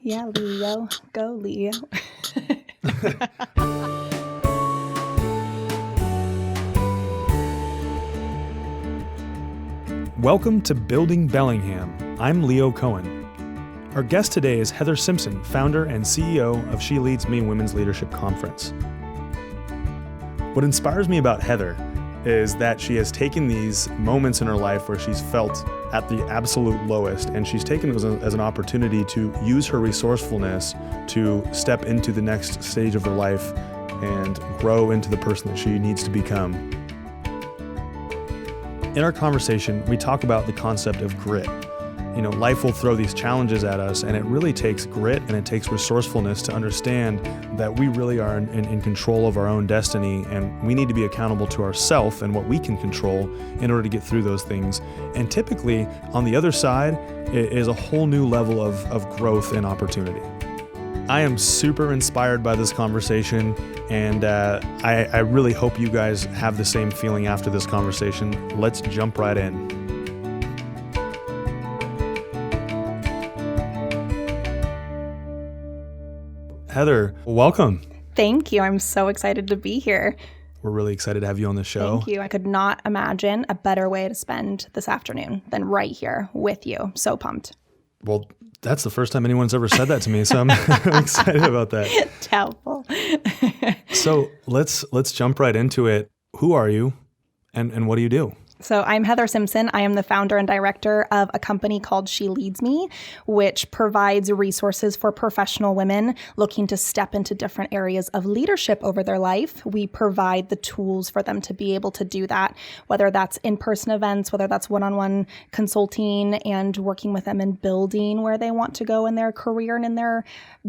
Yeah, Leo. Go, Leo. Welcome to Building Bellingham. I'm Leo Cohen. Our guest today is Heather Simpson, founder and CEO of She Leads Me Women's Leadership Conference. What inspires me about Heather is that she has taken these moments in her life where she's felt at the absolute lowest, and she's taken it as an opportunity to use her resourcefulness to step into the next stage of her life and grow into the person that she needs to become. In our conversation, we talk about the concept of grit. You know, life will throw these challenges at us, and it really takes grit and it takes resourcefulness to understand that we really are in control of our own destiny, and we need to be accountable to ourselves and what we can control in order to get through those things. And typically, on the other side is a whole new level of growth and opportunity. I am super inspired by this conversation, and I really hope you guys have the same feeling after this conversation. Let's jump right in. Heather, welcome. Thank you. I'm so excited to be here. We're really excited to have you on the show. Thank you. I could not imagine a better way to spend this afternoon than right here with you. So pumped. Well, that's the first time anyone's ever said that to me, so I'm excited about that. Doubtful. So let's jump right into it. Who are you, and what do you do? So I'm Heather Simpson. I am the founder and director of a company called She Leads Me, which provides resources for professional women looking to step into different areas of leadership over their life. We provide the tools for them to be able to do that, whether that's in-person events, whether that's one-on-one consulting and working with them and building where they want to go in their career and in their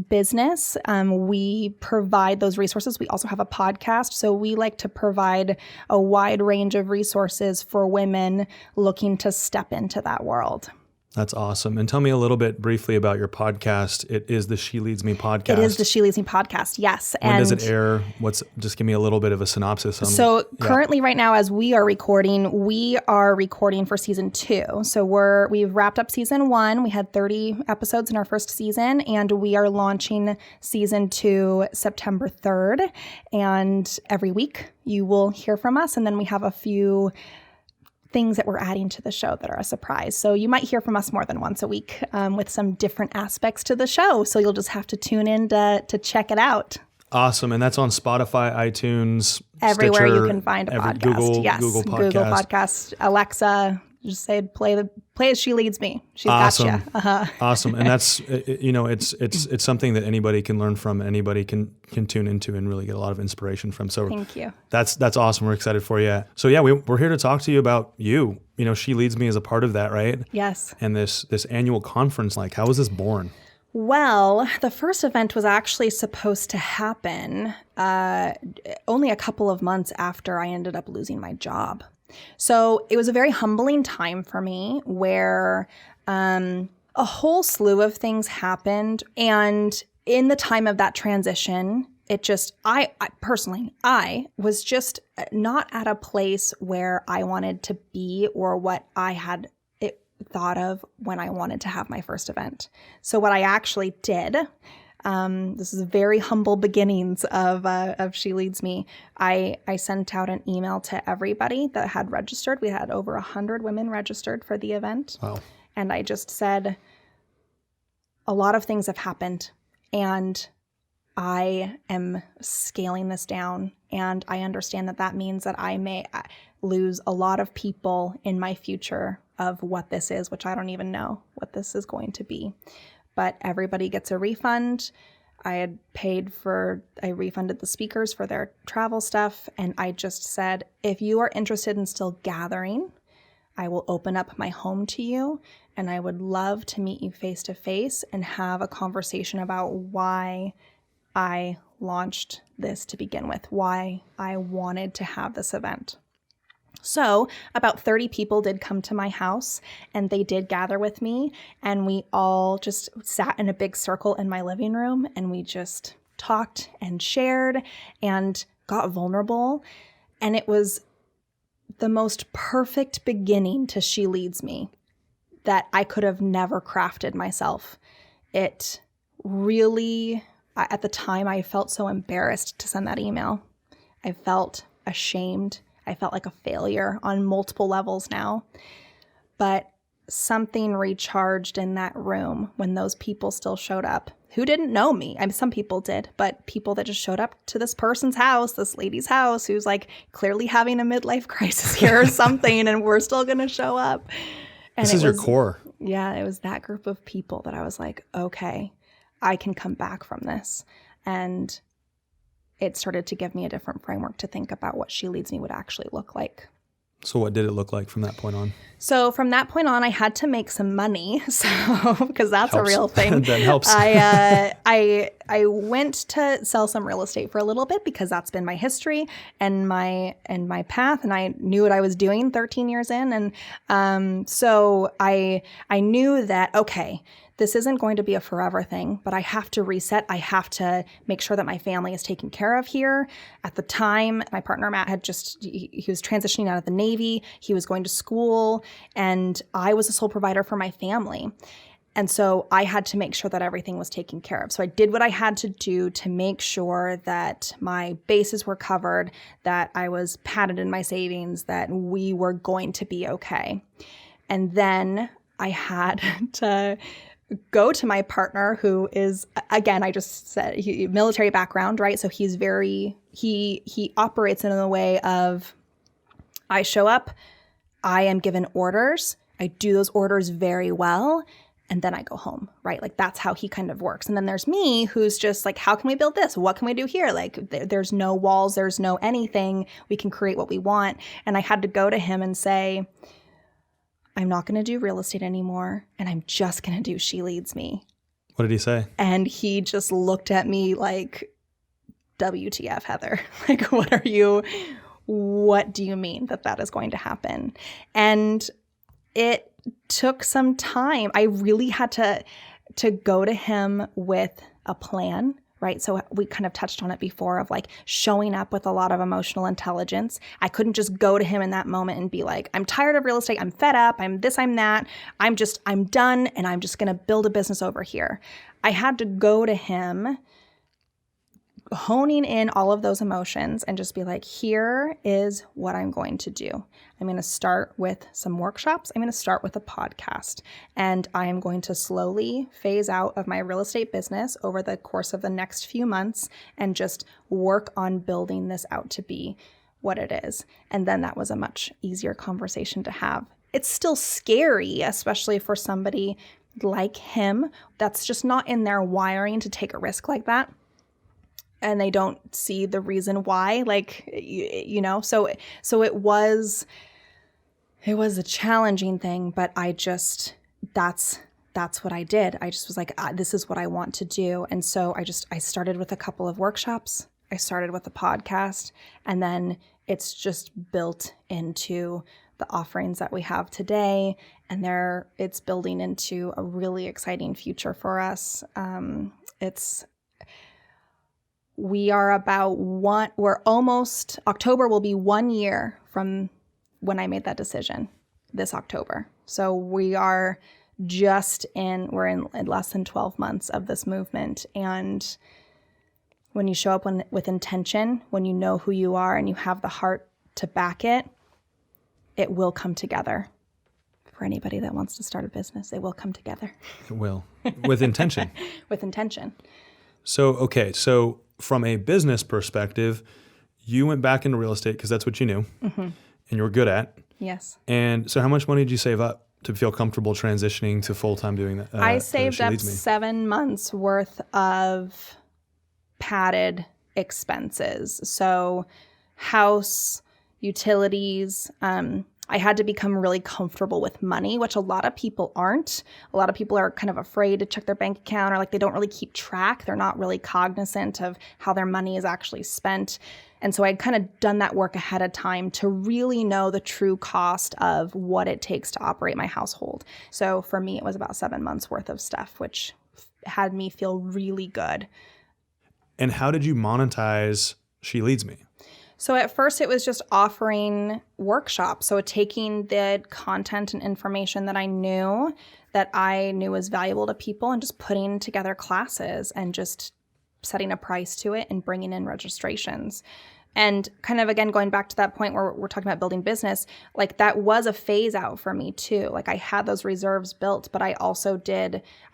business. We provide those resources. We also have a podcast. So we like to provide a wide range of resources for women looking to step into that world. That's awesome. And tell me a little bit briefly about your podcast. It is the She Leads Me podcast. It is the She Leads Me podcast, yes. When does it air? Just give me a little bit of a synopsis. Currently right now, as we are recording for season 2. So we've wrapped up season 1. We had 30 episodes in our first season, and we are launching season 2 September 3rd. And every week you will hear from us. And then we have a few things that we're adding to the show that are a surprise. So you might hear from us more than once a week with some different aspects to the show. So you'll just have to tune in to check it out. Awesome. And that's on Spotify, iTunes, everywhere Stitcher, you can find a podcast. Google Podcast, Alexa. Just say play as She Leads Me. She's awesome. got you. Uh-huh. Awesome. And that's it's something that anybody can learn from, anybody can tune into and really get a lot of inspiration from. So thank you. That's awesome. We're excited for you. So yeah, we're here to talk to you about you. You know, She Leads Me is a part of that, right? Yes. And this annual conference, like, how was this born? Well, the first event was actually supposed to happen only a couple of months after I ended up losing my job. So it was a very humbling time for me where a whole slew of things happened. And in the time of that transition, I personally was just not at a place where I wanted to be or what I had thought of when I wanted to have my first event. So what I actually did, this is very humble beginnings of She Leads Me. I sent out an email to everybody that had registered. We had over 100 women registered for the event. Wow. And I just said, a lot of things have happened, and I am scaling this down. And I understand that means that I may lose a lot of people in my future of what this is, which I don't even know what this is going to be. But everybody gets a refund. I refunded the speakers for their travel stuff. And I just said, if you are interested in still gathering, I will open up my home to you. And I would love to meet you face to face and have a conversation about why I launched this to begin with, why I wanted to have this event. So about 30 people did come to my house, and they did gather with me, and we all just sat in a big circle in my living room, and we just talked and shared and got vulnerable. And it was the most perfect beginning to She Leads Me. that I could have never crafted myself. It really, at the time, I felt so embarrassed to send that email. I felt ashamed. I felt like a failure on multiple levels now. But something recharged in that room when those people still showed up who didn't know me. I mean, some people did, but people that just showed up to this person's house, this lady's house, who's like clearly having a midlife crisis here or something, and we're still going to show up. And this is your core. Yeah, it was that group of people that I was like, okay, I can come back from this. And it started to give me a different framework to think about what She Leads Me would actually look like. So what did it look like from that point on? So from that point on, I had to make some money. So because that's Helps. A real thing. That helps. I went to sell some real estate for a little bit because that's been my history and my path, and I knew what I was doing 13 years in, and so I knew that okay, this isn't going to be a forever thing, but I have to reset. I have to make sure that my family is taken care of here. At the time, my partner, Matt, he was transitioning out of the Navy. He was going to school, and I was the sole provider for my family. And so I had to make sure that everything was taken care of. So I did what I had to do to make sure that my bases were covered, that I was padded in my savings, that we were going to be okay. And then I had to go to my partner, who is, again, I just said, military background, right? So he's he operates in a way of, I show up, I am given orders, I do those orders very well, and then I go home, right? Like that's how he kind of works. And then there's me, who's just like, how can we build this? What can we do here? Like there's no walls, there's no anything. We can create what we want. And I had to go to him and say, I'm not going to do real estate anymore, and I'm just going to do She Leads Me. What did he say? And he just looked at me like, WTF, Heather? Like, what do you mean that is going to happen? And it took some time. I really had to go to him with a plan. Right. So we kind of touched on it before of like showing up with a lot of emotional intelligence. I couldn't just go to him in that moment and be like, I'm tired of real estate. I'm fed up. I'm this, I'm that. I'm done. And I'm just going to build a business over here. I had to go to him honing in all of those emotions and just be like, here is what I'm going to do. I'm going to start with some workshops. I'm going to start with a podcast, and I am going to slowly phase out of my real estate business over the course of the next few months and just work on building this out to be what it is. And then that was a much easier conversation to have. It's still scary, especially for somebody like him that's just not in their wiring to take a risk like that. And they don't see the reason why, like, so it was a challenging thing, but that's what I did. I just was like, this is what I want to do. And so I started with a couple of workshops. I started with a podcast, and then it's just built into the offerings that we have today. And it's building into a really exciting future for us. October will be 1 year from when I made that decision this October. So we're in less than 12 months of this movement. And when you show up with intention, when you know who you are and you have the heart to back it, it will come together. For anybody that wants to start a business, it will come together. It will. With intention. With intention. So from a business perspective, you went back into real estate because that's what you knew and you were good at. Yes. And so how much money did you save up to feel comfortable transitioning to full-time doing that? I saved up 7 months worth of padded expenses. So house, utilities, I had to become really comfortable with money, which a lot of people aren't. A lot of people are kind of afraid to check their bank account, or like they don't really keep track. They're not really cognizant of how their money is actually spent. And so I'd kind of done that work ahead of time to really know the true cost of what it takes to operate my household. So for me, it was about 7 months worth of stuff, which had me feel really good. And how did you monetize She Leads Me? So at first it was just offering workshops. So taking the content and information that I knew was valuable to people and just putting together classes and just setting a price to it and bringing in registrations. And kind of, again, going back to that point where we're talking about building business, like that was a phase out for me too. Like I had those reserves built, but I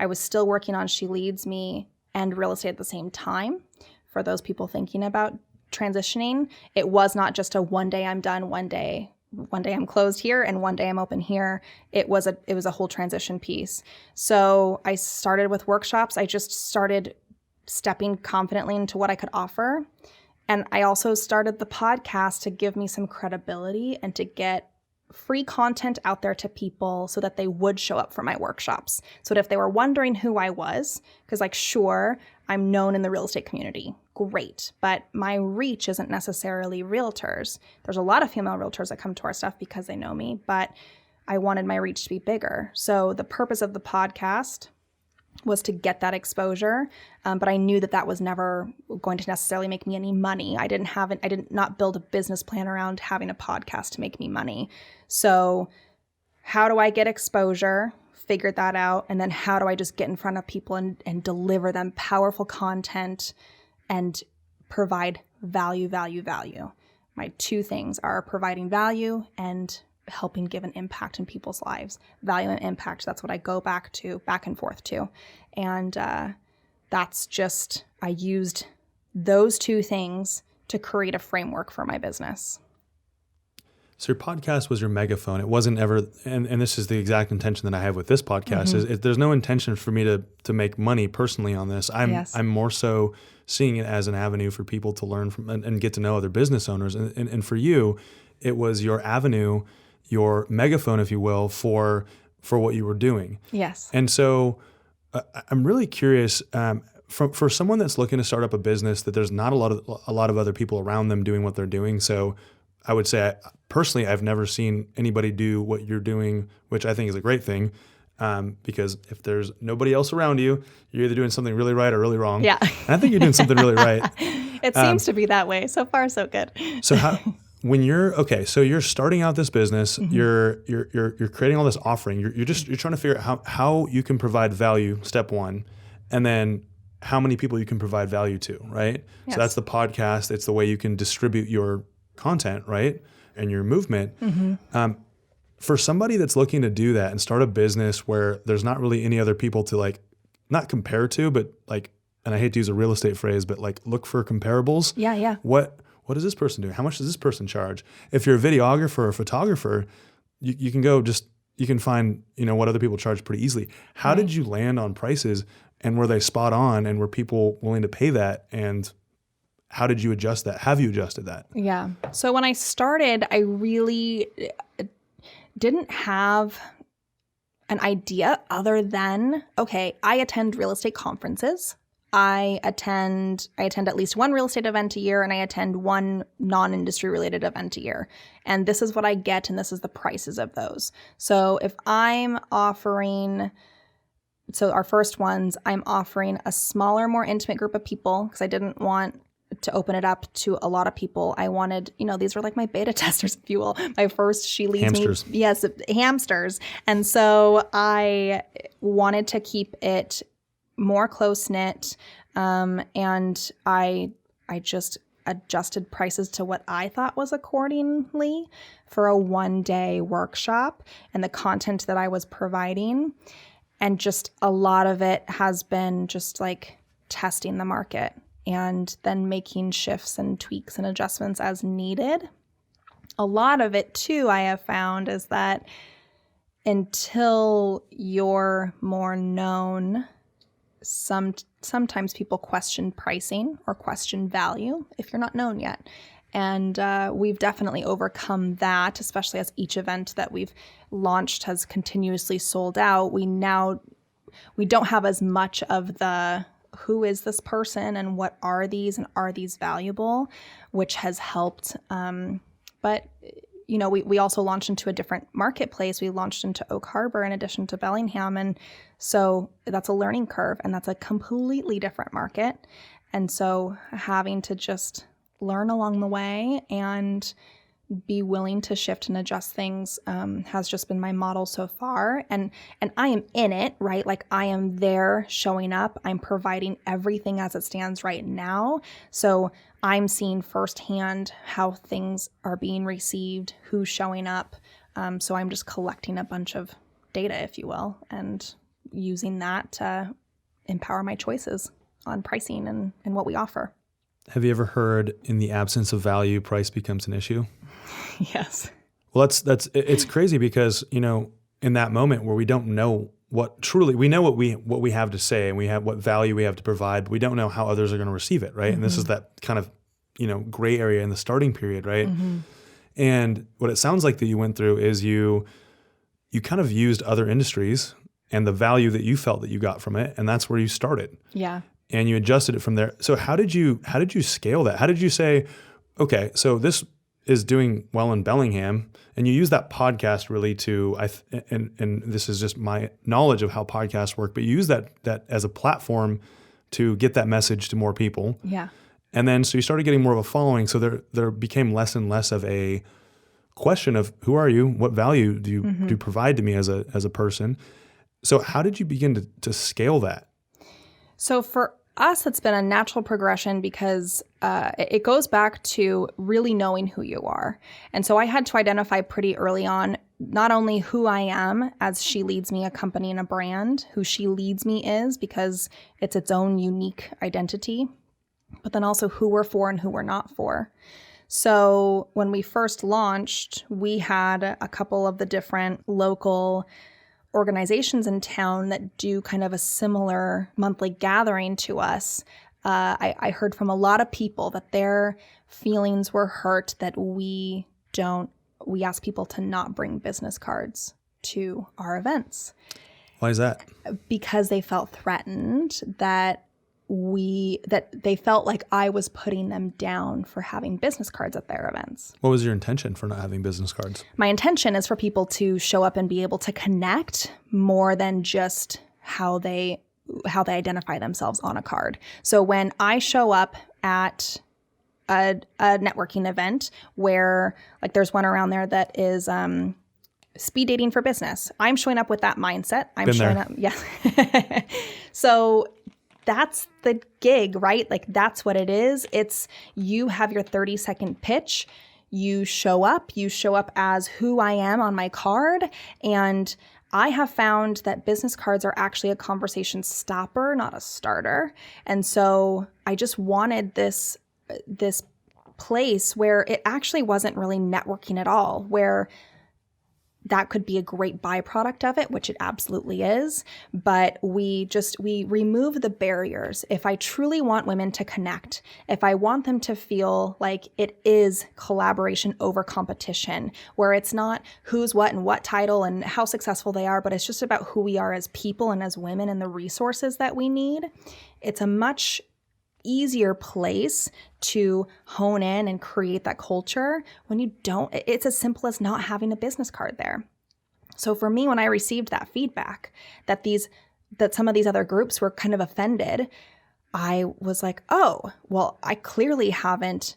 was still working on She Leads Me and real estate at the same time. For those people thinking about transitioning, it was not just a one day I'm done, one day I'm closed here and one day I'm open here. It was a whole transition piece. So I started with workshops. I just started stepping confidently into what I could offer. And I also started the podcast to give me some credibility and to get free content out there to people so that they would show up for my workshops. So that if they were wondering who I was, because like, sure, I'm known in the real estate community. Great. But my reach isn't necessarily realtors. There's a lot of female realtors that come to our stuff because they know me, but I wanted my reach to be bigger. So the purpose of the podcast was to get that exposure. But I knew that was never going to necessarily make me any money. I did not build a business plan around having a podcast to make me money. So how do I get exposure? Figured that out. And then how do I just get in front of people and deliver them powerful content and provide value. My two things are providing value and helping give an impact in people's lives. Value and impact, that's what I go back and forth to. And that's just, I used those two things to create a framework for my business. So your podcast was your megaphone. It wasn't ever, and this is the exact intention that I have with this podcast, is there's no intention for me to make money personally on this. I'm more so seeing it as an avenue for people to learn from and get to know other business owners. And for you, it was your avenue, your megaphone, if you will, for what you were doing. Yes. And so I'm really curious, for someone that's looking to start up a business, that there's not a lot of other people around them doing what they're doing. So I would say, personally, I've never seen anybody do what you're doing, which I think is a great thing, because if there's nobody else around you, you're either doing something really right or really wrong. Yeah. And I think you're doing something really right. It seems to be that way. So far, so good. So so you're starting out this business, you're creating all this offering, you're trying to figure out how you can provide value, step one, and then how many people you can provide value to, right? Yes. So that's the podcast. It's the way you can distribute your content, right? And your movement. For somebody that's looking to do that and start a business where there's not really any other people to not compare to, but and I hate to use a real estate phrase, but look for comparables. Yeah. What is this person doing? How much does this person charge? If you're a videographer or a photographer, you can you can find, what other people charge pretty easily. How did you land on prices, and were they spot on, and were people willing to pay that? And how did you adjust that? Have you adjusted that? Yeah. So when I started, I really didn't have an idea other than, okay, I attend real estate conferences. I attend at least one real estate event a year, and I attend one non-industry related event a year. And this is what I get, and this is the prices of those. So if I'm offering, our first ones, I'm offering a smaller, more intimate group of people because I didn't want to open it up to a lot of people. I wanted, these were like my beta testers, if you will. My first She Leads hamsters. Me. Yes, hamsters. And so I wanted to keep it more close-knit, and I just adjusted prices to what I thought was accordingly for a one-day workshop and the content that I was providing. And just a lot of it has been just testing the market and then making shifts and tweaks and adjustments as needed. A lot of it, too, I have found is that until you're more known, sometimes people question pricing or question value if you're not known yet. And we've definitely overcome that, especially as each event that we've launched has continuously sold out. We don't have as much of the who is this person and what are these and are these valuable, which has helped. But we also launched into a different marketplace. We launched into Oak Harbor in addition to Bellingham. And so that's a learning curve, and that's a completely different market. And so having to just learn along the way and be willing to shift and adjust things has just been my model so far. And I am in it, right? Like I am there showing up. I'm providing everything as it stands right now. So I'm seeing firsthand how things are being received, who's showing up. So I'm just collecting a bunch of data, if you will, and using that to empower my choices on pricing and what we offer. Have you ever heard, in the absence of value, price becomes an issue? Yes. Well, it's crazy because, in that moment where we don't know we know what we have to say and we have what value we have to provide, but we don't know how others are going to receive it, right? Mm-hmm. And this is that kind of, gray area in the starting period, right? Mm-hmm. And what it sounds like that you went through is you kind of used other industries and the value that you felt that you got from it, and that's where you started. Yeah. And you adjusted it from there. So how did you scale that? How did you say, okay, so this is doing well in Bellingham, and you use that podcast really to, and this is just my knowledge of how podcasts work, but you use that as a platform to get that message to more people. Yeah. And then so you started getting more of a following. So there became less and less of a question of who are you, what value do you do you provide to me as a person. So how did you begin to scale that? So for us, it's been a natural progression because it goes back to really knowing who you are. And so I had to identify pretty early on, not only who I am as she leads me, a company and a brand, who she leads me is because it's its own unique identity, but then also who we're for and who we're not for. So when we first launched, we had a couple of the different local organizations in town that do kind of a similar monthly gathering to us. I heard from a lot of people that their feelings were hurt that we ask people to not bring business cards to our events. Why is that? Because they felt threatened that they felt like I was putting them down for having business cards at their events. What was your intention for not having business cards? My intention is for people to show up and be able to connect more than just how they identify themselves on a card. So when I show up at a networking event where, like, there's one around there that is speed dating for business, I'm showing up with that mindset. I'm showing up. Yeah. So that's the gig, right? Like that's what it is. It's you have your 30-second pitch. You show up as who I am on my card. And I have found that business cards are actually a conversation stopper, not a starter. And so I just wanted this place where it actually wasn't really networking at all, where that could be a great byproduct of it, which it absolutely is. But we remove the barriers. If I truly want women to connect, if I want them to feel like it is collaboration over competition, where it's not who's what and what title and how successful they are, but it's just about who we are as people and as women and the resources that we need, it's a much easier place to hone in and create that culture when it's as simple as not having a business card there. So for me, when I received that feedback that some of these other groups were kind of offended, I was like, oh, well, I clearly haven't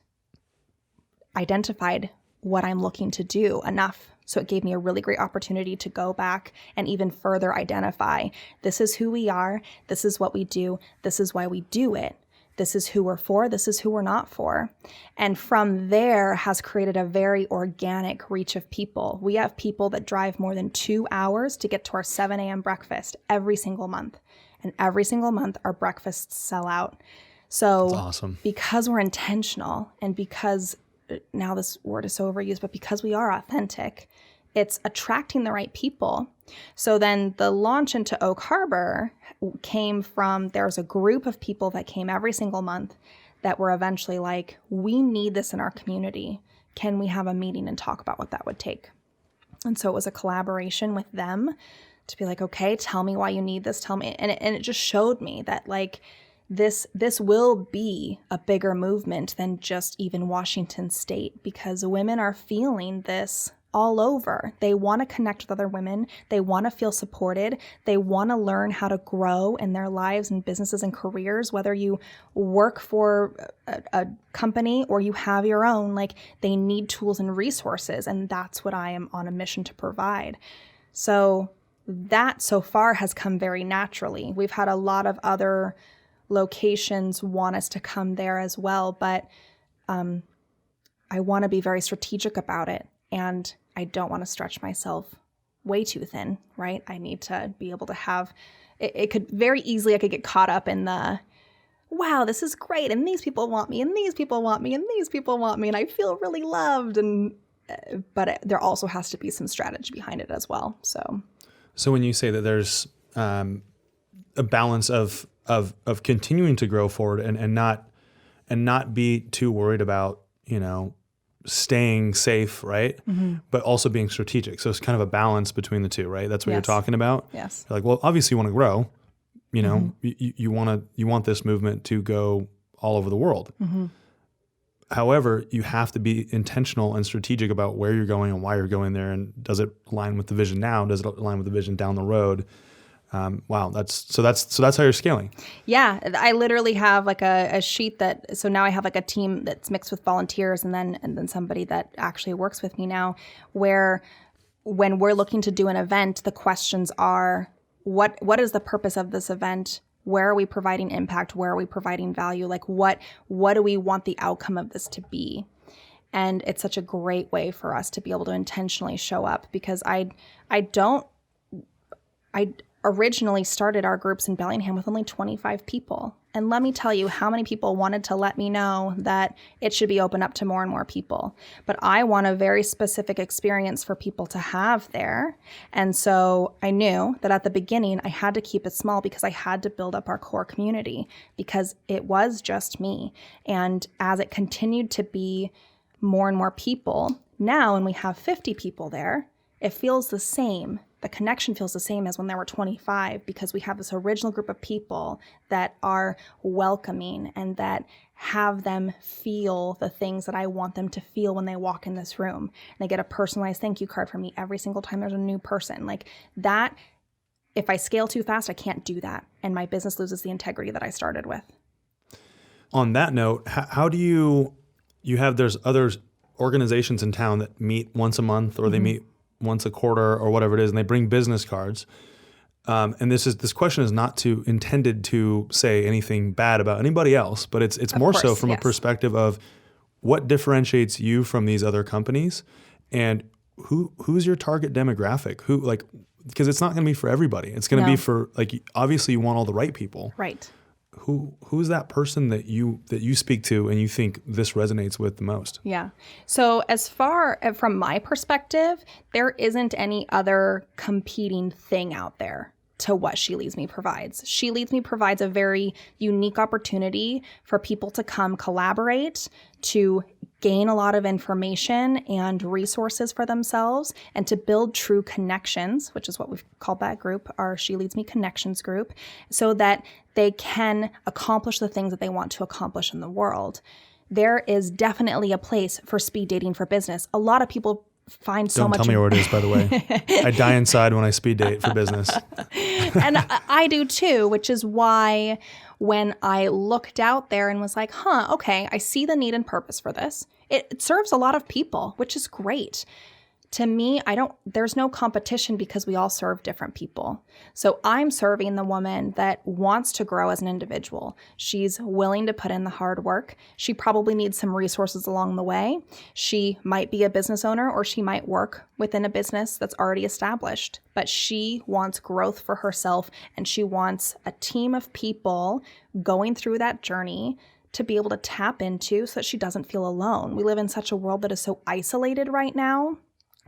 identified what I'm looking to do enough. So it gave me a really great opportunity to go back and even further identify, this is who we are, this is what we do, this is why we do it. This is who we're for. This is who we're not for. And from there has created a very organic reach of people. We have people that drive more than 2 hours to get to our 7 a.m. breakfast every single month. And every single month, our breakfasts sell out. So that's awesome. Because we're intentional and because, now this word is so overused, but because we are authentic, it's attracting the right people. So then the launch into Oak Harbor came from, there's a group of people that came every single month that were eventually like, we need this in our community. Can we have a meeting and talk about what that would take? And so it was a collaboration with them to be like, okay, tell me why you need this. Tell me. And it just showed me that like, this will be a bigger movement than just even Washington State, because women are feeling this all over. They want to connect with other women. They want to feel supported. They want to learn how to grow in their lives and businesses and careers, whether you work for a company or you have your own. Like, they need tools and resources, and that's what I am on a mission to provide. So that so far has come very naturally. We've had a lot of other locations want us to come there as well, but I want to be very strategic about it, and I don't want to stretch myself way too thin, right? I need to be able to have, it could very easily, I could get caught up in the, wow, this is great, and these people want me, and these people want me, and these people want me, and I feel really loved, but there also has to be some strategy behind it as well. So when you say that there's a balance of continuing to grow forward and not be too worried about, staying safe, right? Mm-hmm. But also being strategic. So it's kind of a balance between the two, right? That's what you're talking about. Yes. You're like, well, obviously you want to grow, Mm-hmm. you want this movement to go all over the world. Mm-hmm. However, you have to be intentional and strategic about where you're going and why you're going there. And does it align with the vision now? Does it align with the vision down the road? Wow. That's how you're scaling. Yeah. I literally have like a sheet so now I have like a team that's mixed with volunteers and then somebody that actually works with me now, where when we're looking to do an event, the questions are, what is the purpose of this event? Where are we providing impact? Where are we providing value? Like what do we want the outcome of this to be? And it's such a great way for us to be able to intentionally show up, because I originally started our groups in Bellingham with only 25 people. And let me tell you how many people wanted to let me know that it should be opened up to more and more people. But I want a very specific experience for people to have there. And so I knew that at the beginning I had to keep it small, because I had to build up our core community, because it was just me. And as it continued to be more and more people, now when we have 50 people there, it feels the same. The connection feels the same as when there were 25, because we have this original group of people that are welcoming and that have them feel the things that I want them to feel when they walk in this room. And they get a personalized thank you card from me every single time there's a new person. Like that, if I scale too fast, I can't do that. And my business loses the integrity that I started with. On that note, how do you there's other organizations in town that meet once a month, or they meet once a quarter or whatever it is, and they bring business cards. And this question is not intended to say anything bad about anybody else, but it's more so from a perspective of what differentiates you from these other companies, and who's your target demographic? Because it's not going to be for everybody. It's going to be for, like, obviously you want all the right people. Right. Who's that person that you speak to and you think this resonates with the most? Yeah. So as far from my perspective, there isn't any other competing thing out there to what She Leads Me provides. She Leads Me provides a very unique opportunity for people to come collaborate, to gain a lot of information and resources for themselves, and to build true connections, which is what we've called that group, our She Leads Me Connections group, so that they can accomplish the things that they want to accomplish in the world. There is definitely a place for speed dating for business. A lot of people find so much. Don't tell me where it is, by the way. I die inside when I speed date for business. And I do too, which is why when I looked out there and was like, okay, I see the need and purpose for this. It serves a lot of people, which is great. To me, there's no competition, because we all serve different people. So I'm serving the woman that wants to grow as an individual. She's willing to put in the hard work. She probably needs some resources along the way. She might be a business owner, or she might work within a business that's already established, but she wants growth for herself, and she wants a team of people going through that journey to be able to tap into, so that she doesn't feel alone. We live in such a world that is so isolated right now,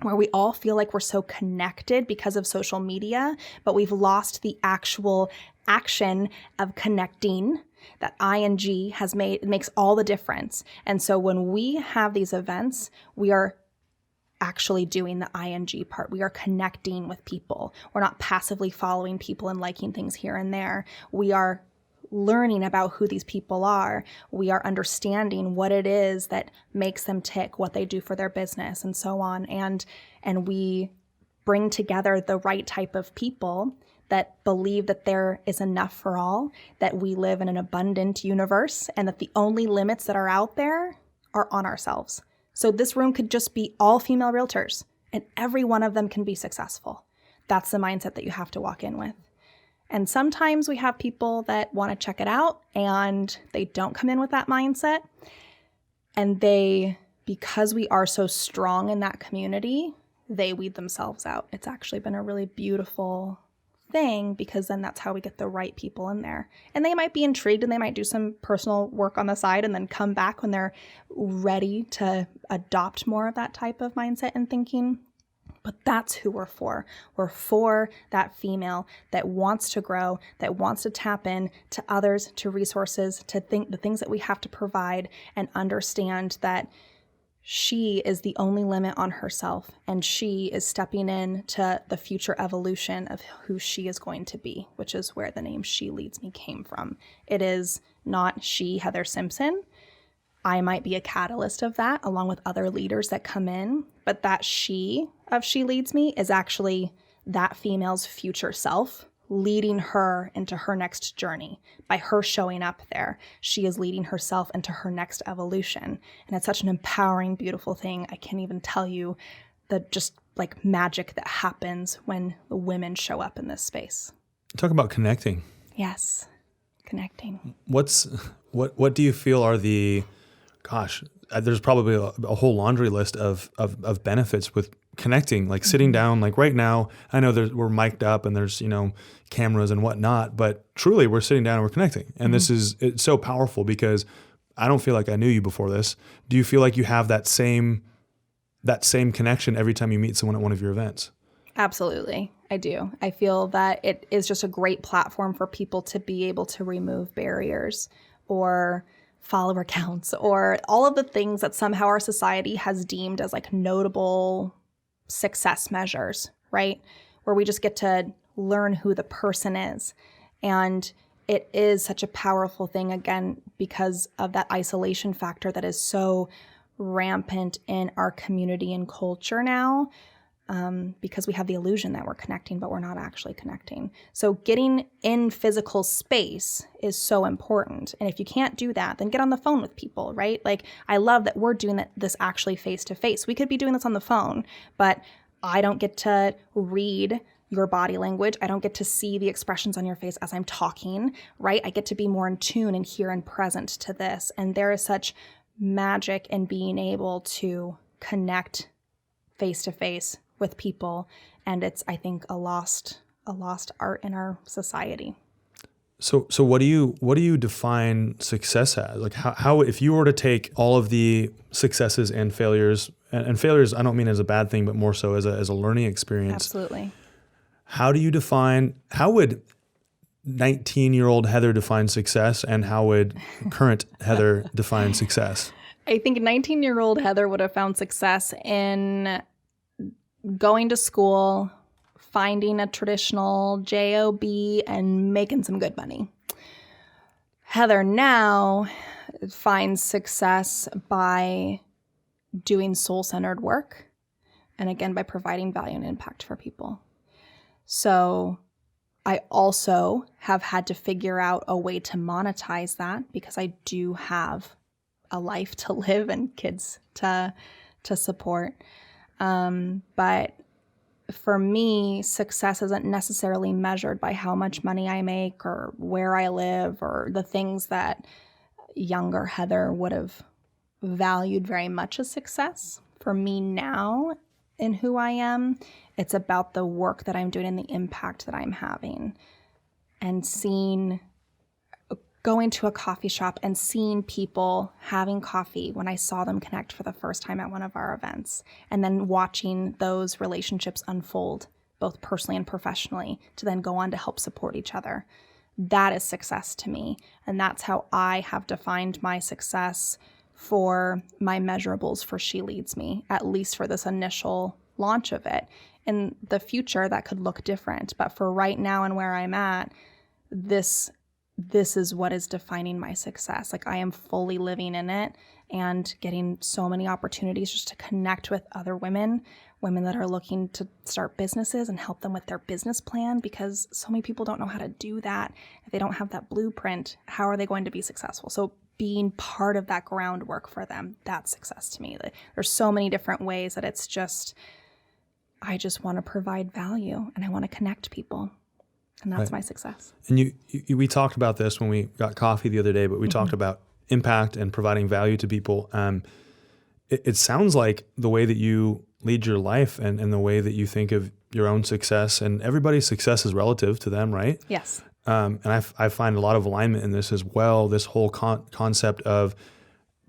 where we all feel like we're so connected because of social media, but we've lost the actual action of connecting that ING has made. It makes all the difference. And so when we have these events, we are actually doing the ING part. We are connecting with people. We're not passively following people and liking things here and there. We are learning about who these people are. We are understanding what it is that makes them tick, what they do for their business, and so on. And we bring together the right type of people that believe that there is enough for all, that we live in an abundant universe, and that the only limits that are out there are on ourselves. So this room could just be all female realtors, and every one of them can be successful. That's the mindset that you have to walk in with. And sometimes we have people that want to check it out and they don't come in with that mindset. And because we are so strong in that community, they weed themselves out. It's actually been a really beautiful thing, because then that's how we get the right people in there. And they might be intrigued and they might do some personal work on the side and then come back when they're ready to adopt more of that type of mindset and thinking. But that's who we're for. We're for that female that wants to grow, that wants to tap in to others, to resources, to think the things that we have to provide, and understand that she is the only limit on herself, and she is stepping in to the future evolution of who she is going to be, which is where the name She Leads Me came from. It is not she, Heather Simpson. I might be a catalyst of that, along with other leaders that come in, but that she of She Leads Me is actually that female's future self, leading her into her next journey. By her showing up there, she is leading herself into her next evolution. And it's such an empowering, beautiful thing. I can't even tell you the just like magic that happens when the women show up in this space. Talk about connecting. Yes, connecting. What do you feel are there's probably a whole laundry list of benefits with connecting, like sitting down, like right now, I know we're mic'd up and there's, cameras and whatnot, but truly we're sitting down and we're connecting. And it's so powerful, because I don't feel like I knew you before this. Do you feel like you have that same connection every time you meet someone at one of your events? Absolutely. I do. I feel that it is just a great platform for people to be able to remove barriers or follower counts or all of the things that somehow our society has deemed as like notable success measures, right? Where we just get to learn who the person is. And it is such a powerful thing, again, because of that isolation factor that is so rampant in our community and culture now, because we have the illusion that we're connecting, but we're not actually connecting. So getting in physical space is so important. And if you can't do that, then get on the phone with people, right? Like, I love that we're doing this actually face to face. We could be doing this on the phone, but I don't get to read your body language. I don't get to see the expressions on your face as I'm talking, right? I get to be more in tune and here and present to this. And there is such magic in being able to connect face to face with people. And it's, I think, a lost art in our society. So what do you define success as? Like how if you were to take all of the successes and failures, and failures I don't mean as a bad thing, but more so as a learning experience. Absolutely. I think 19-year-old Heather would have found success in going to school, finding a traditional job, and making some good money. Heather now finds success by doing soul-centered work, and again, by providing value and impact for people. So I also have had to figure out a way to monetize that, because I do have a life to live and kids to support. But for me, success isn't necessarily measured by how much money I make or where I live or the things that younger Heather would have valued very much as success. For me now, in who I am, it's about the work that I'm doing and the impact that I'm having, and going to a coffee shop and seeing people having coffee when I saw them connect for the first time at one of our events, and then watching those relationships unfold, both personally and professionally, to then go on to help support each other. That is success to me. And that's how I have defined my success for my measurables for She Leads Me, at least for this initial launch of it. In the future, that could look different. But for right now and where I'm at, this this is what is defining my success. Like I am fully living in it and getting so many opportunities just to connect with other women that are looking to start businesses and help them with their business plan, because so many people don't know how to do that. If they don't have that blueprint, how are they going to be successful? So being part of that groundwork for them, that's success to me. There's so many different ways that it's just, I just want to provide value and I want to connect people. And that's my success. And we talked about this when we got coffee the other day, but we talked about impact and providing value to people. It sounds like the way that you lead your life and the way that you think of your own success, and everybody's success is relative to them, right? Yes. And I find a lot of alignment in this as well, this whole concept of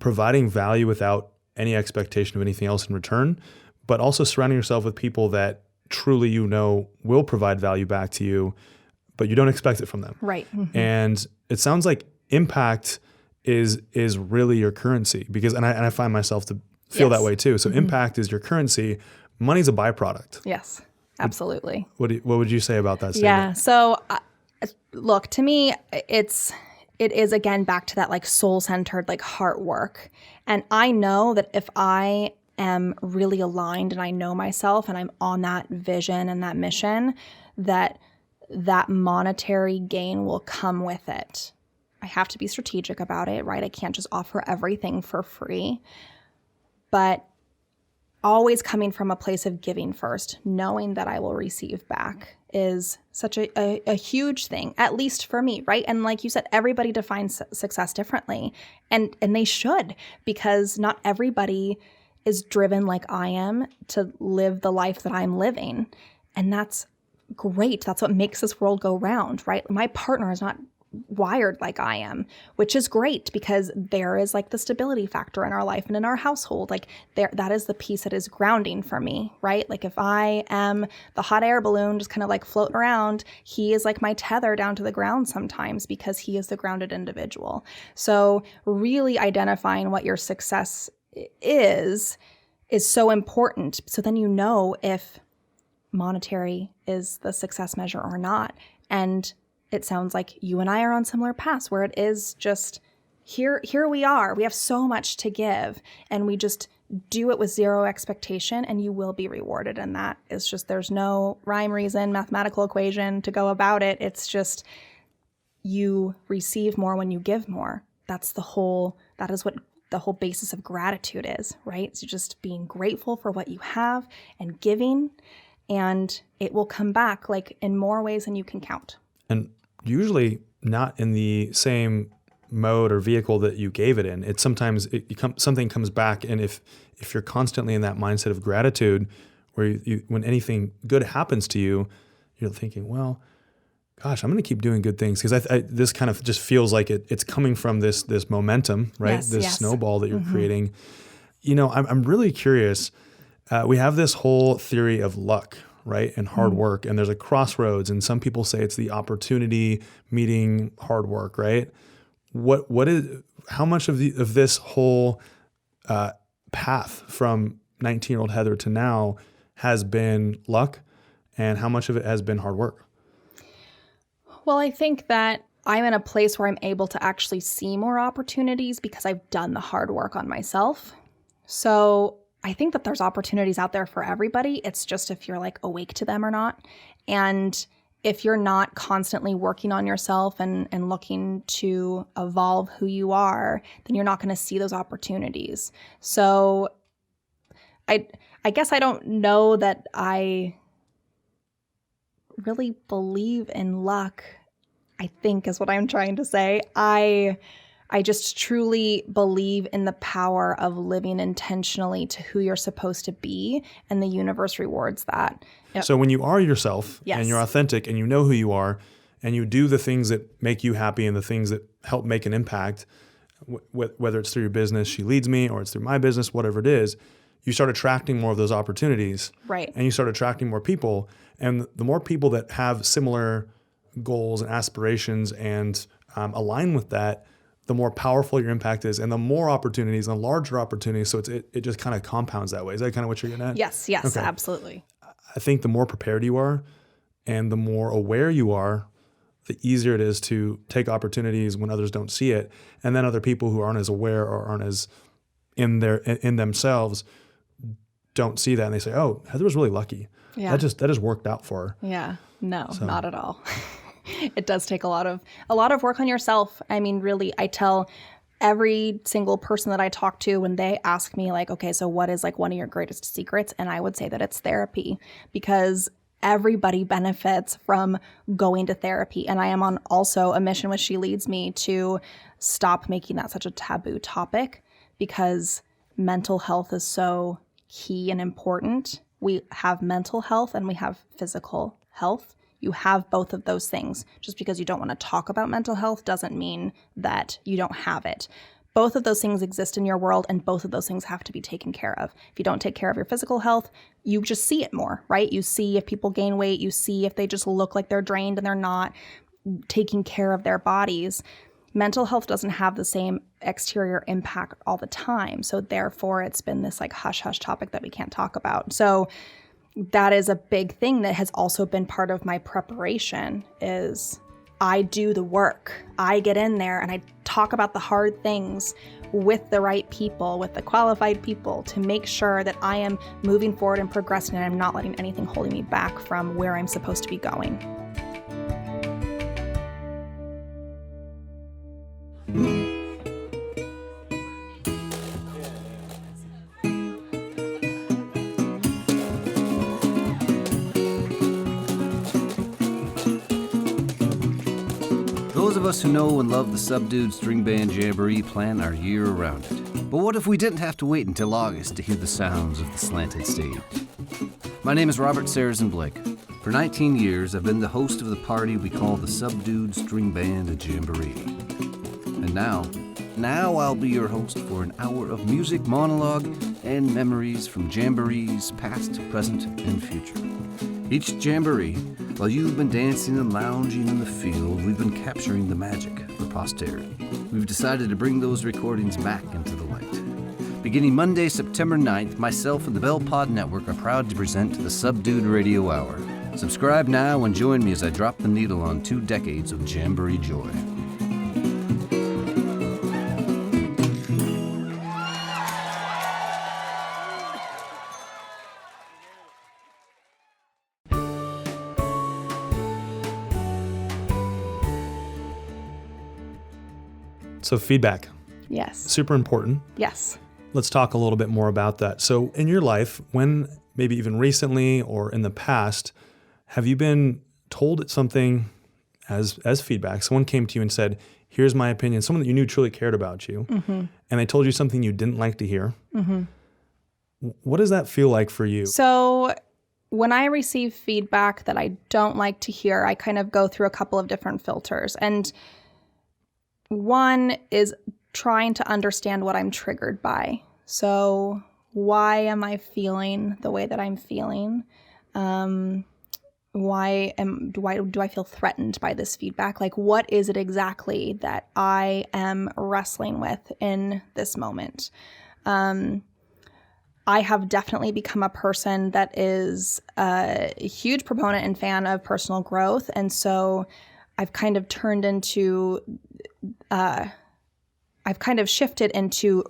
providing value without any expectation of anything else in return, but also surrounding yourself with people that truly will provide value back to you, but you don't expect it from them. Right. Mm-hmm. And it sounds like impact is really your currency, because and I find myself to feel that way too. So impact is your currency. Money's a byproduct. Yes, absolutely. What would you say about that statement? Yeah. So look, to me, it is again back to that like soul-centered, like heart work. And I know that if I am really aligned and I know myself and I'm on that vision and that mission, that monetary gain will come with it. I have to be strategic about it, right? I can't just offer everything for free, but always coming from a place of giving first, knowing that I will receive back is such a huge thing, at least for me, right? And like you said, everybody defines success differently, and they should, because not everybody is driven like I am to live the life that I'm living. And that's great. That's what makes this world go round, right? My partner is not wired like I am, which is great, because there is like the stability factor in our life and in our household. Like that is the piece that is grounding for me, right? Like if I am the hot air balloon just kind of like floating around, he is like my tether down to the ground sometimes, because he is the grounded individual. So really identifying what your success is so important. So then if monetary is the success measure or not. And it sounds like you and I are on similar paths, where it is just here we are. We have so much to give, and we just do it with zero expectation, and you will be rewarded. And that is just, there's no rhyme, reason, mathematical equation to go about it. It's just you receive more when you give more. That is what the whole basis of gratitude is, right? So just being grateful for what you have and giving, and it will come back like in more ways than you can count. And usually not in the same mode or vehicle that you gave it in. It's sometimes something comes back, and if you're constantly in that mindset of gratitude, where you when anything good happens to you, you're thinking, well, gosh, I'm going to keep doing good things, because this kind of just feels like it's coming from this momentum, right? Yes, this yes. snowball that you're creating. I'm really curious. We have this whole theory of luck, right? And hard work. And there's a crossroads, and some people say it's the opportunity meeting hard work, right? How much of this whole path from 19-year-old Heather to now has been luck, and how much of it has been hard work? Well, I think that I'm in a place where I'm able to actually see more opportunities because I've done the hard work on myself. So I think that there's opportunities out there for everybody. It's just if you're like awake to them or not. And if you're not constantly working on yourself and looking to evolve who you are, then you're not going to see those opportunities. So I guess I don't know that I really believe in luck, I think is what I'm trying to say. I just truly believe in the power of living intentionally to who you're supposed to be, and the universe rewards that. Yep. So when you are yourself, yes, and you're authentic, and you know who you are, and you do the things that make you happy and the things that help make an impact, whether it's through your business, She Leads Me, or it's through my business, whatever it is, you start attracting more of those opportunities. Right. And you start attracting more people. And the more people that have similar goals and aspirations and align with that, the more powerful your impact is, and the more opportunities and the larger opportunities. So it just kind of compounds that way. Is that kind of what you're getting at? Yes, okay. Absolutely. I think the more prepared you are and the more aware you are, the easier it is to take opportunities when others don't see it. And then other people who aren't as aware or aren't as in themselves don't see that. And they say, oh, Heather was really lucky. Yeah. That just worked out for her. Yeah. No, not at all. It does take a lot of work on yourself. I mean, really, I tell every single person that I talk to when they ask me like, okay, so what is like one of your greatest secrets? And I would say that it's therapy, because everybody benefits from going to therapy. And I am on also a mission with She Leads Me to stop making that such a taboo topic, because mental health is so key and important. We have mental health and we have physical health. You have both of those things. Just because you don't want to talk about mental health doesn't mean that you don't have it. Both of those things exist in your world, and both of those things have to be taken care of. If you don't take care of your physical health, you just see it more, right? You see if people gain weight, you see if they just look like they're drained and they're not taking care of their bodies. Mental health doesn't have the same exterior impact all the time. So therefore, it's been this like hush-hush topic that we can't talk about. So that is a big thing that has also been part of my preparation is I do the work. I get in there and I talk about the hard things with the right people, with the qualified people, to make sure that I am moving forward and progressing, and I'm not letting anything holding me back from where I'm supposed to be going. Those of us who know and love the Subdued String Band Jamboree plan our year around it. But what if we didn't have to wait until August to hear the sounds of the slanted stage? My name is Robert Saracen Blake. For 19 years, I've been the host of the party we call the Subdued String Band Jamboree. And now I'll be your host for an hour of music monologue and memories from jamborees past, present, and future. Each jamboree, while you've been dancing and lounging in the field, we've been capturing the magic for posterity. We've decided to bring those recordings back into the light. Beginning Monday, September 9th, myself and the BellPod Network are proud to present the Subdued Radio Hour. Subscribe now and join me as I drop the needle on 2 decades of jamboree joy. So feedback, Yes. super important. Yes. Let's talk a little bit more about that. So in your life, when maybe even recently or in the past, have you been told something as feedback? Someone came to you and said, here's my opinion, someone that you knew truly cared about you, and they told you something you didn't like to hear. What does that feel like for you? So when I receive feedback that I don't like to hear, I kind of go through a couple of different filters. And one is trying to understand what I'm triggered by. So why am I feeling the way that I'm feeling? Why do I feel threatened by this feedback? Like, what is it exactly that I am wrestling with in this moment? I have definitely become a person that is a huge proponent and fan of personal growth. And so I've kind of turned into, I've kind of shifted into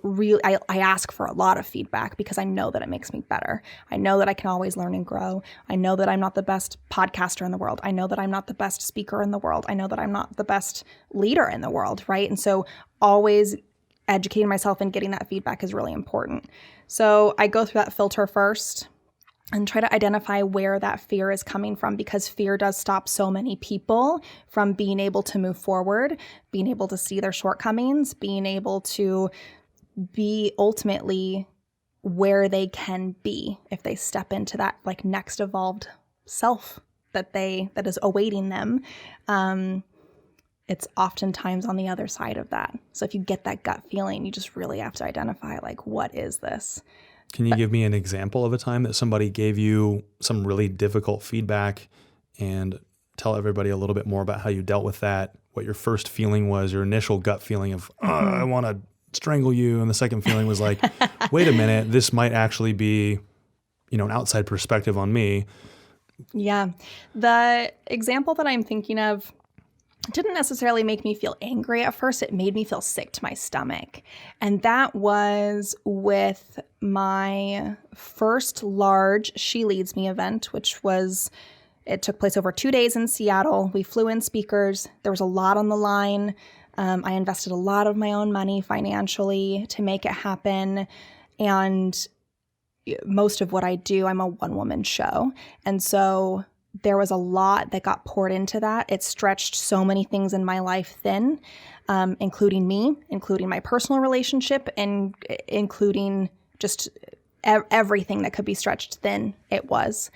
I ask for a lot of feedback because I know that it makes me better. I know that I can always learn and grow. I know that I'm not the best podcaster in the world. I know that I'm not the best speaker in the world. I know that I'm not the best leader in the world, right? And so always educating myself and getting that feedback is really important. So I go through that filter first and try to identify where that fear is coming from, because fear does stop so many people from being able to move forward, being able to see their shortcomings, being able to be ultimately where they can be if they step into that like next evolved self that is awaiting them. It's oftentimes on the other side of that. So if you get that gut feeling, you just really have to identify like, what is this? Can you give me an example of a time that somebody gave you some really difficult feedback, and tell everybody a little bit more about how you dealt with that, what your first feeling was, your initial gut feeling of, I want to strangle you. And the second feeling was like, wait a minute, this might actually be, an outside perspective on me. Yeah. The example that I'm thinking of didn't necessarily make me feel angry at first. It made me feel sick to my stomach. And that was with my first large She Leads Me event, which was, it took place over 2 days in Seattle. We flew in speakers. There was a lot on the line. I invested a lot of my own money financially to make it happen. And most of what I do, I'm a one-woman show. And so there was a lot that got poured into that. It stretched so many things in my life thin, including me, including my personal relationship, and including just everything that could be stretched thin, it was.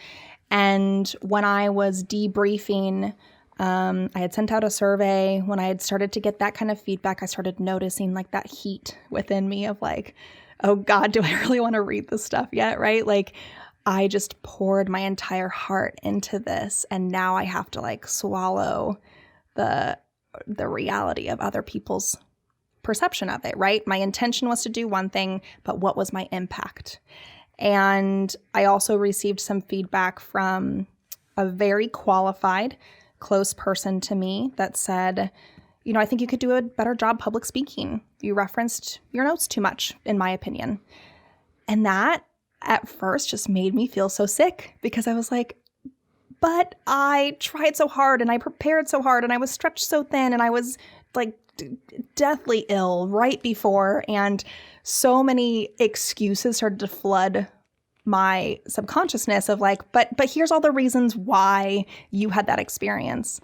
And when I was debriefing, I had sent out a survey. When I had started to get that kind of feedback, I started noticing like that heat within me of like, oh God, do I really want to read this stuff yet? Right? Like, I just poured my entire heart into this, and now I have to like swallow the reality of other people's perception of it, right? My intention was to do one thing, but what was my impact? And I also received some feedback from a very qualified, close person to me that said, you know, I think you could do a better job public speaking. You referenced your notes too much, in my opinion. And that at first just made me feel so sick, because I was like, but I tried so hard and I prepared so hard and I was stretched so thin and I was like deathly ill right before, and so many excuses started to flood my subconsciousness of like, but here's all the reasons why you had that experience.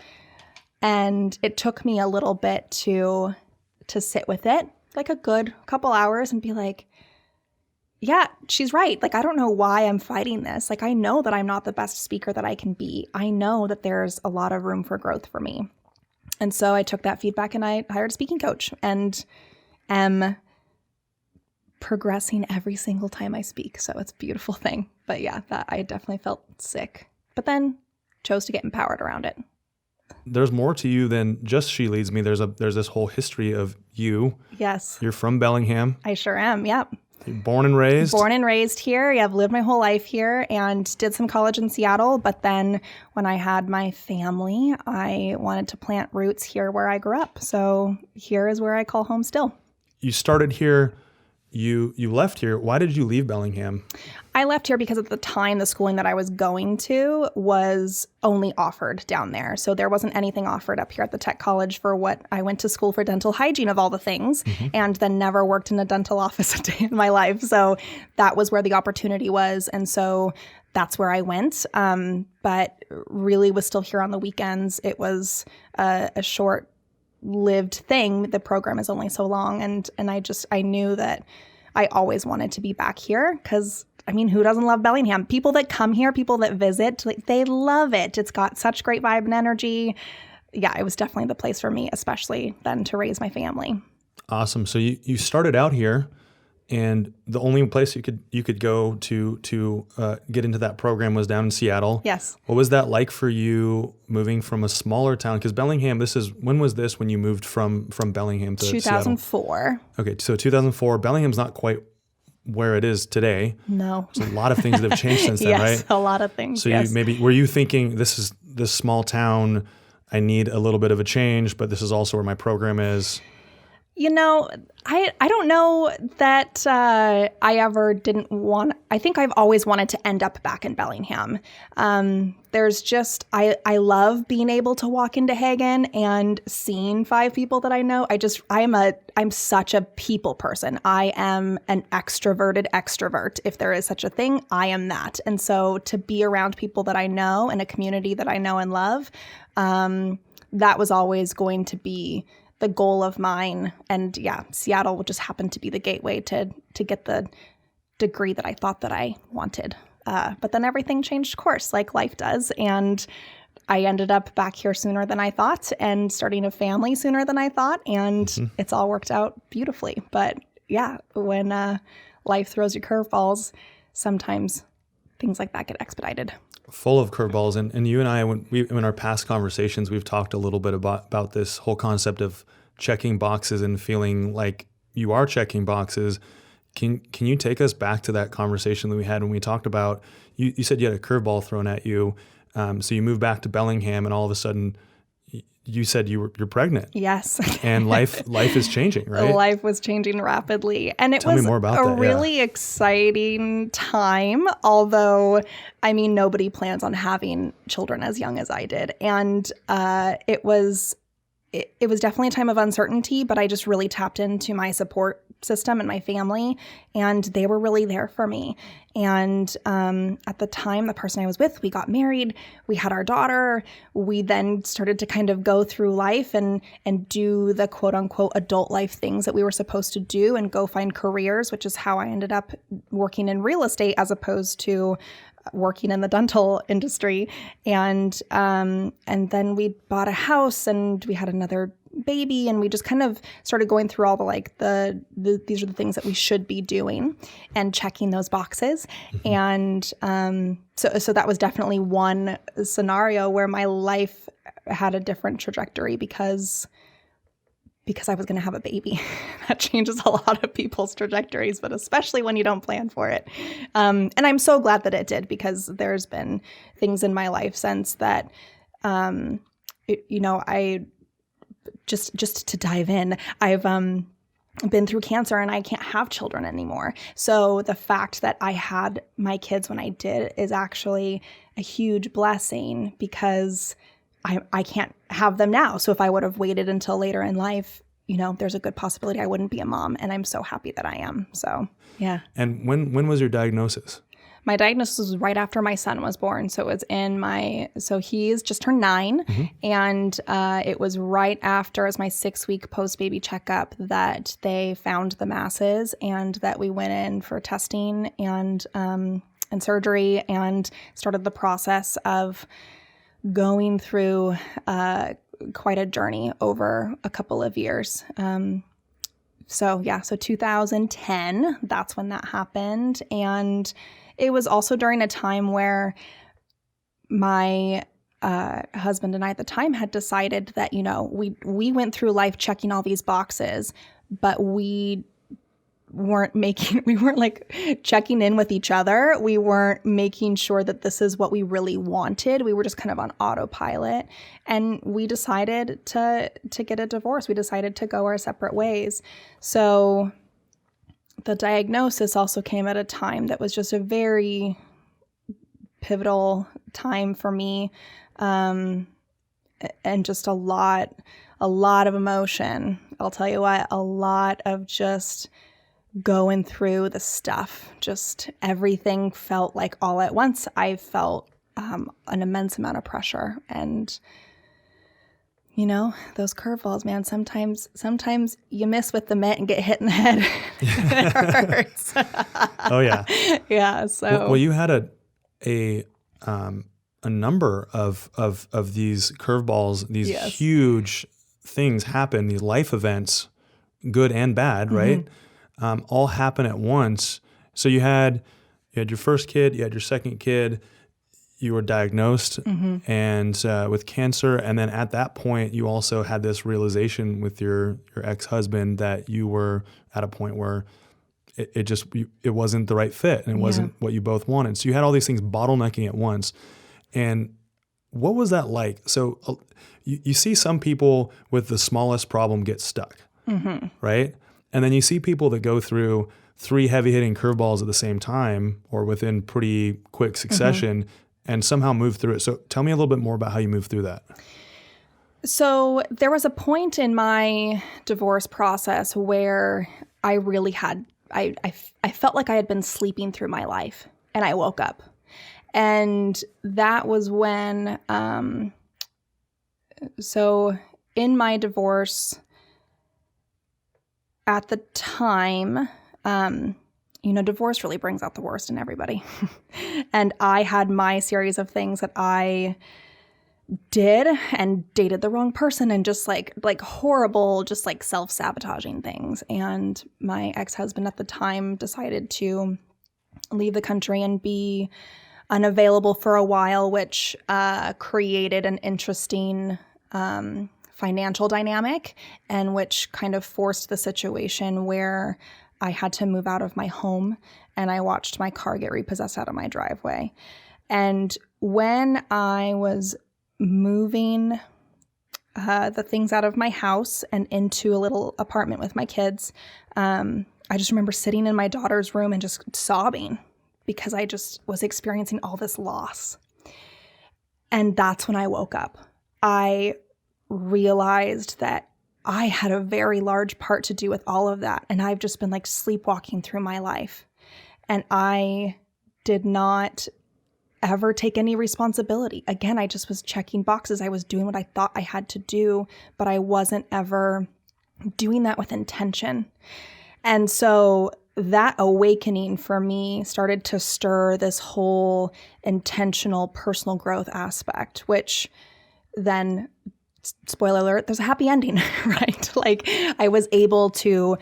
And it took me a little bit to sit with it, like a good couple hours, and be like, yeah, she's right. Like, I don't know why I'm fighting this. Like, I know that I'm not the best speaker that I can be. I know that there's a lot of room for growth for me. And so I took that feedback and I hired a speaking coach, and am progressing every single time I speak. So it's a beautiful thing. But yeah, that I definitely felt sick, but then chose to get empowered around it. There's more to you than just She Leads Me. There's this whole history of you. Yes. You're from Bellingham. I sure am. Yep. You're born and raised. Born and raised here. Yeah, I've lived my whole life here and did some college in Seattle. But then when I had my family, I wanted to plant roots here where I grew up. So here is where I call home still. You started here. You left here. Why did you leave Bellingham? I left here because at the time the schooling that I was going to was only offered down there. So there wasn't anything offered up here at the tech college for what I went to school for dental hygiene of all the things, and then never worked in a dental office a day in my life. So that was where the opportunity was. And so that's where I went. But really was still here on the weekends. It was a short-lived thing. The program is only so long. And I knew that I always wanted to be back here because, I mean, who doesn't love Bellingham? People that come here, people that visit, like, they love it. It's got such great vibe and energy. Yeah, it was definitely the place for me, especially then to raise my family. Awesome. So you started out here, and the only place you could go to get into that program was down in Seattle. Yes. What was that like for you moving from a smaller town? Because Bellingham, when was this when you moved from Bellingham to 2004. Seattle? Okay, so 2004. Bellingham's not quite where it is today. No. There's a lot of things that have changed since then, yes, right? A lot of things. So yes. were you thinking, this small town, I need a little bit of a change, but this is also where my program is? You know, I don't know that I ever didn't want, I think I've always wanted to end up back in Bellingham. There's just, I love being able to walk into Hagen and seeing 5 people that I know. I'm such a people person. I am an extroverted extrovert. If there is such a thing, I am that. And so to be around people that I know in a community that I know and love, that was always going to be the goal of mine. And yeah, Seattle would just happen to be the gateway to get the degree that I thought that I wanted. But then everything changed course like life does. And I ended up back here sooner than I thought and starting a family sooner than I thought. And it's all worked out beautifully. But yeah, when life throws you curveballs, sometimes things like that get expedited. Full of curveballs. And you and I, in our past conversations, we've talked a little bit about this whole concept of checking boxes and feeling like you are checking boxes. Can you take us back to that conversation that we had when we talked about, you said you had a curveball thrown at you. So you moved back to Bellingham, and all of a sudden you said you're pregnant. Yes. And life is changing, right? Life was changing rapidly. And it Tell was me more about a that, yeah. really exciting time, although, I mean, nobody plans on having children as young as I did. And it was definitely a time of uncertainty, but I just really tapped into my support system and my family, and they were really there for me. And at the time, the person I was with, we got married, we had our daughter, we then started to kind of go through life and do the quote unquote adult life things that we were supposed to do and go find careers, which is how I ended up working in real estate as opposed to working in the dental industry. And then we bought a house and we had another baby, and we just kind of started going through all the these are the things that we should be doing and checking those boxes. And so that was definitely one scenario where my life had a different trajectory because I was going to have a baby. That changes a lot of people's trajectories, but especially when you don't plan for it. And I'm so glad that it did, because there's been things in my life since that, I just to dive in, I've been through cancer and I can't have children anymore. So the fact that I had my kids when I did is actually a huge blessing, because I can't have them now. So if I would have waited until later in life, there's a good possibility I wouldn't be a mom. And I'm so happy that I am. So, yeah. And when was your diagnosis? My diagnosis was right after my son was born. So it was so he's just turned 9. Mm-hmm. And it was right after, as my 6-week post-baby checkup, that they found the masses and that we went in for testing and surgery and started the process of going through quite a journey over a couple of years. So 2010, that's when that happened. And it was also during a time where my husband and I at the time had decided that, we went through life checking all these boxes, but we weren't like checking in with each other. We weren't making sure that this is what we really wanted. We were just kind of on autopilot, and we decided to get a divorce. We decided to go our separate ways. So the diagnosis also came at a time that was just a very pivotal time for me, and just a lot of emotion. I'll tell you what, a lot of just going through the stuff. Just everything felt like all at once. I felt an immense amount of pressure, and those curveballs, man. Sometimes you miss with the mitt and get hit in the head. It hurts. Oh yeah. Yeah. So well, you had a number of these curveballs, these Yes. huge things happen, these life events, good and bad, right? All happen at once. So you had your first kid, you had your second kid, you were diagnosed and with cancer, and then at that point you also had this realization with your ex-husband that you were at a point where it wasn't the right fit and it wasn't what you both wanted. So you had all these things bottlenecking at once. And what was that like? So you see some people with the smallest problem get stuck, right? And then you see people that go through 3 heavy-hitting curveballs at the same time or within pretty quick succession and somehow move through it. So tell me a little bit more about how you moved through that. So there was a point in my divorce process where I really had, I felt like I had been sleeping through my life, and I woke up. And that was when, so in my divorce at the time, divorce really brings out the worst in everybody. And I had my series of things that I did and dated the wrong person and just like horrible, just like self-sabotaging things. And my ex-husband at the time decided to leave the country and be unavailable for a while, which created an interesting financial dynamic, and which kind of forced the situation where I had to move out of my home, and I watched my car get repossessed out of my driveway. And when I was moving the things out of my house and into a little apartment with my kids, I just remember sitting in my daughter's room and just sobbing because I just was experiencing all this loss. And that's when I woke up. I realized that I had a very large part to do with all of that. And I've just been like sleepwalking through my life. And I did not ever take any responsibility. Again, I just was checking boxes. I was doing what I thought I had to do, but I wasn't ever doing that with intention. And so that awakening for me started to stir this whole intentional personal growth aspect, which then, spoiler alert, there's a happy ending, right? Like I was able to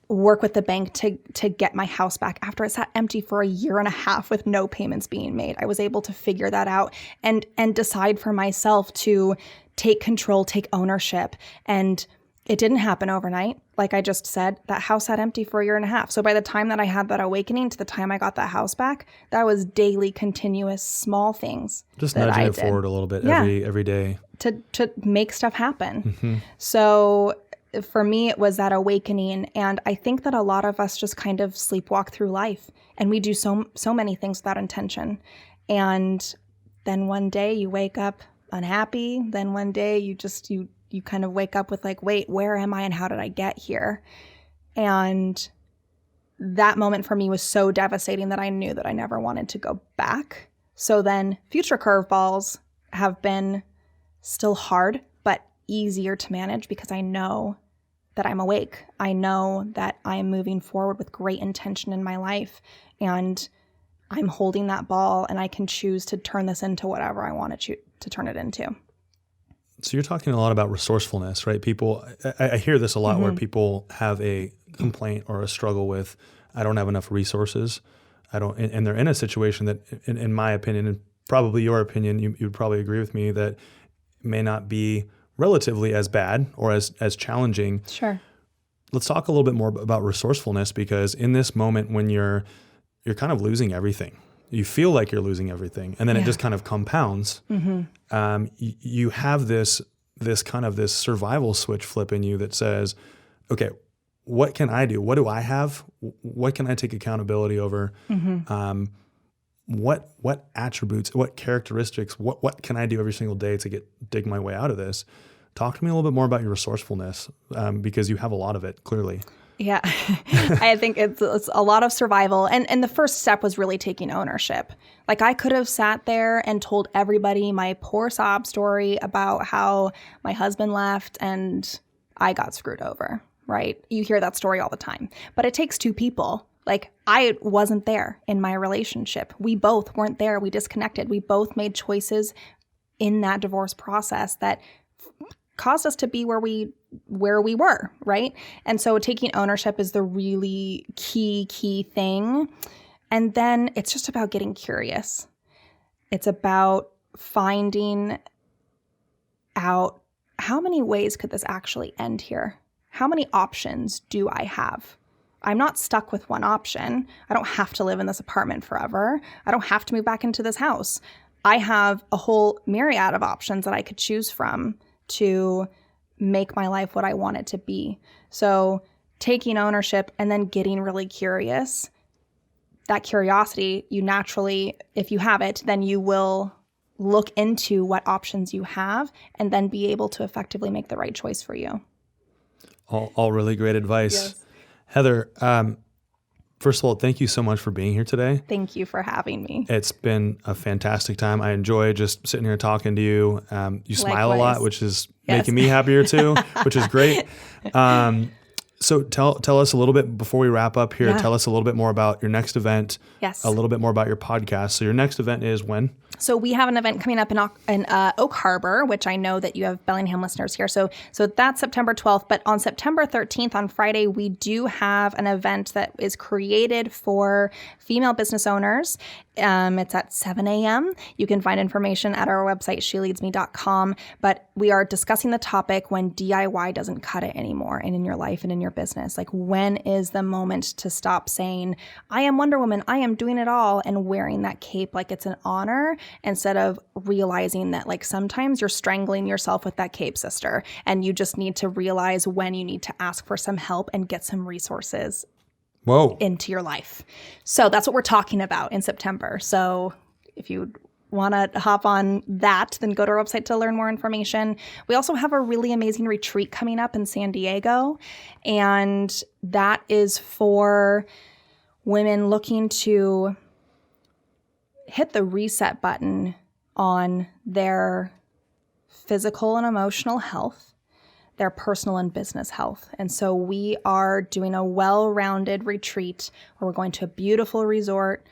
work with the bank to get my house back after it sat empty for a year and a half with no payments being made. I was able to figure that out and decide for myself to take control, take ownership. And it didn't happen overnight. Like I just said, that house sat empty for a year and a half. So by the time that I had that awakening to the time I got that house back, that was daily, continuous, small things. Just nudging it forward a little bit every day. To make stuff happen. So for me, it was that awakening. And I think that a lot of us just kind of sleepwalk through life and we do so many things without intention. And then one day you wake up unhappy. Then one day you kind of wake up with like, wait, where am I and how did I get here? And that moment for me was so devastating that I knew that I never wanted to go back. So then future curveballs have been still hard, but easier to manage because I know that I'm awake. I know that I'm moving forward with great intention in my life and I'm holding that ball and I can choose to turn this into whatever I want to turn it into. So you're talking a lot about resourcefulness, right? People, I hear this a lot where people have a complaint or a struggle with, I don't have enough resources. And they're in a situation that, in my opinion, and probably your opinion, you'd probably agree with me that may not be relatively as bad or as challenging. Sure. Let's talk a little bit more about resourcefulness, because in this moment when you're kind of losing everything, you feel like you're losing everything, and then it just kind of compounds. You have this survival switch flip in you that says, okay, what can I do? What do I have? What can I take accountability over? What attributes, what characteristics, what can I do every single day to dig my way out of this? Talk to me a little bit more about your resourcefulness, because you have a lot of it, clearly. Yeah, I think it's a lot of survival. And the first step was really taking ownership. Like I could have sat there and told everybody my poor sob story about how my husband left and I got screwed over, right? You hear that story all the time. But it takes two people. Like I wasn't there in my relationship. We both weren't there. We disconnected. We both made choices in that divorce process that caused us to be where we were, right? And so taking ownership is the really key thing. And then it's just about getting curious. It's about finding out how many ways could this actually end here? How many options do I have? I'm not stuck with one option. I don't have to live in this apartment forever. I don't have to move back into this house. I have a whole myriad of options that I could choose from to make my life what I want it to be. So taking ownership and then getting really curious, that curiosity, you naturally, if you have it, then you will look into what options you have and then be able to effectively make the right choice for you. All really great advice. Yes. Heather, first of all, thank you so much for being here today. Thank you for having me. It's been a fantastic time. I enjoy just sitting here talking to you. You smile a lot, which is making me happier too, which is great. So tell us a little bit before we wrap up here. Tell us a little bit more about your next event. Yes. A little bit more about your podcast. So your next event is when? So we have an event coming up in Oak Harbor, which I know that you have Bellingham listeners here. So that's September 12th. But on September 13th, on Friday, we do have an event that is created for female business owners. It's at 7 a.m. You can find information at our website, sheleadsme.com. But we are discussing the topic when DIY doesn't cut it anymore and in your life and in your business. Like, when is the moment to stop saying, I am Wonder Woman, I am doing it all, and wearing that cape like it's an honor, instead of realizing that, like, sometimes you're strangling yourself with that cape, sister, and you just need to realize when you need to ask for some help and get some resources into your life. So that's what we're talking about in September. So if you want to hop on that, then go to our website to learn more information. We also have a really amazing retreat coming up in San Diego, and that is for women looking to hit the reset button on their physical and emotional health, their personal and business health. And so we are doing a well-rounded retreat where we're going to a beautiful resort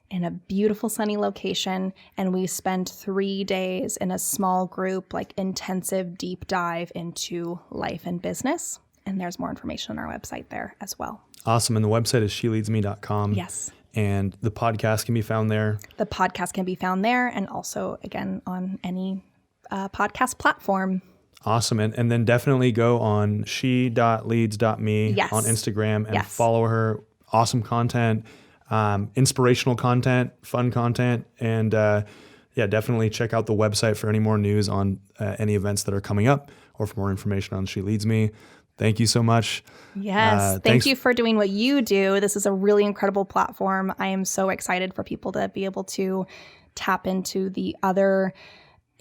in a beautiful sunny location, and we spend 3 days in a small group, like intensive deep dive into life and business. And there's more information on our website there as well. Awesome. And the website is sheleadsme.com. Yes. And the podcast can be found there. The podcast can be found there, and also, again, on any podcast platform. Awesome. And then definitely go on she.leads.me on Instagram and follow her. Awesome content, inspirational content, fun content. And definitely check out the website for any more news on any events that are coming up, or for more information on She Leads Me. Thank you so much. Yes. Thank you for doing what you do. This is a really incredible platform. I am so excited for people to be able to tap into the other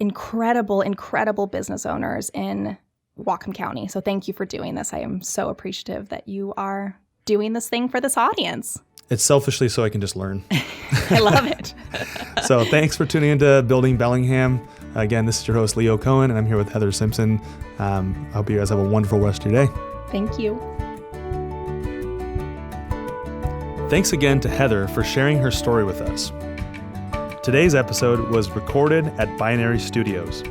incredible business owners in Whatcom County. So thank you for doing this. I am so appreciative that you are doing this thing for this audience. It's selfishly so I can just learn. I love it. So thanks for tuning into Building Bellingham. Again, this is your host, Leo Cohen, and I'm here with Heather Simpson. I hope you guys have a wonderful rest of your day. Thank you. Thanks again to Heather for sharing her story with us. Today's episode was recorded at Binary Studios.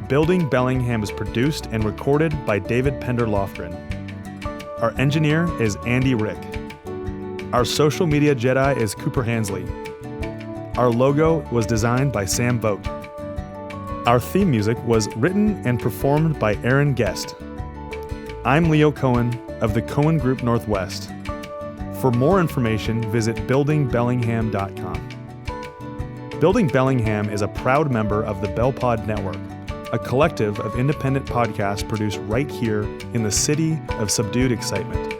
Building Bellingham is produced and recorded by David Pender Lofgren. Our engineer is Andy Rick. Our social media Jedi is Cooper Hansley. Our logo was designed by Sam Vogt. Our theme music was written and performed by Aaron Guest. I'm Leo Cohen of the Cohen Group Northwest. For more information, visit buildingbellingham.com. Building Bellingham is a proud member of the BellPod Network, a collective of independent podcasts produced right here in the city of subdued excitement.